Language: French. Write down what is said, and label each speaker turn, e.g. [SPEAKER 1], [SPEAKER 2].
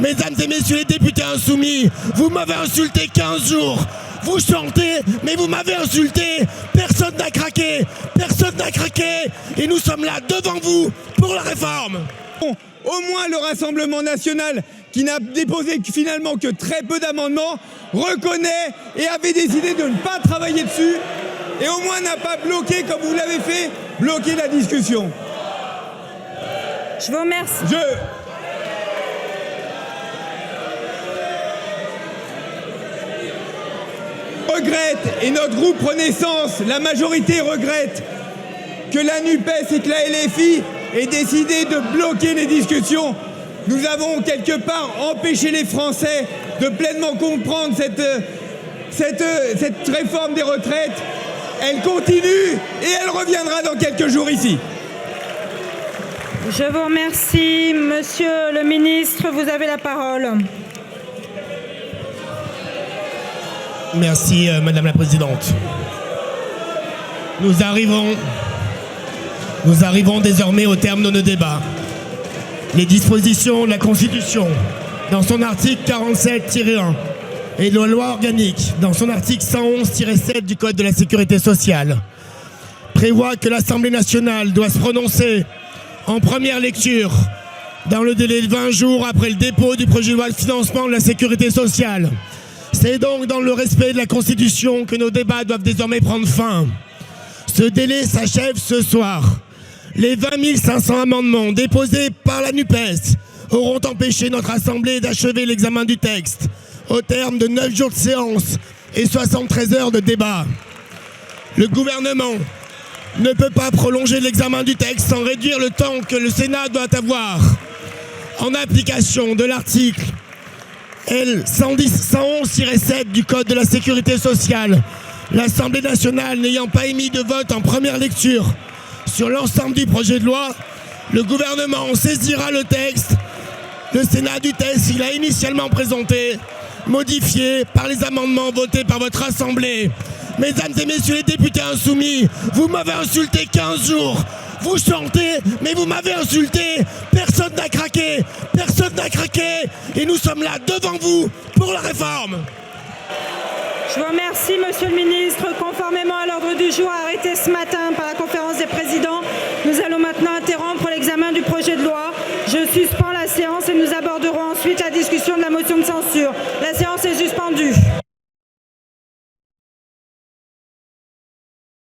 [SPEAKER 1] Mesdames et messieurs les députés insoumis, vous m'avez insulté 15 jours. Vous chantez, mais vous m'avez insulté. Personne n'a craqué. Personne n'a craqué. Et nous sommes là devant vous pour la réforme.
[SPEAKER 2] Bon, au moins le Rassemblement national, qui n'a déposé finalement que très peu d'amendements, reconnaît et avait décidé de ne pas travailler dessus. Et au moins n'a pas bloqué, comme vous l'avez fait, bloquer la discussion.
[SPEAKER 3] Je vous remercie.
[SPEAKER 2] Regrette, et notre groupe Renaissance, la majorité regrette que la NUPES et que la LFI aient décidé de bloquer les discussions. Nous avons quelque part empêché les Français de pleinement comprendre cette réforme des retraites. Elle continue et elle reviendra dans quelques jours ici.
[SPEAKER 3] Je vous remercie. Monsieur le ministre, vous avez la parole.
[SPEAKER 1] Merci Madame la Présidente. Nous arrivons désormais au terme de nos débats. Les dispositions de la Constitution, dans son article 47-1, et de la loi organique, dans son article 111-7 du Code de la Sécurité sociale, prévoient que l'Assemblée nationale doit se prononcer en première lecture dans le délai de 20 jours après le dépôt du projet de loi de financement de la Sécurité sociale. C'est donc dans le respect de la Constitution que nos débats doivent désormais prendre fin. Ce délai s'achève ce soir. Les 20 500 amendements déposés par la NUPES auront empêché notre Assemblée d'achever l'examen du texte au terme de 9 jours de séance et 73 heures de débat. Le gouvernement ne peut pas prolonger l'examen du texte sans réduire le temps que le Sénat doit avoir. En application de l'article L 111-7 du Code de la Sécurité sociale, l'Assemblée nationale n'ayant pas émis de vote en première lecture sur l'ensemble du projet de loi, le gouvernement saisira le texte, le Sénat du texte qu'il a initialement présenté, modifié par les amendements votés par votre Assemblée. Mesdames et messieurs les députés insoumis, vous m'avez insulté 15 jours. Vous chantez, mais vous m'avez insulté. Personne n'a craqué. Personne n'a craqué. Et nous sommes là devant vous pour la réforme.
[SPEAKER 3] Je vous remercie, monsieur le ministre. Conformément à l'ordre du jour arrêté ce matin par la conférence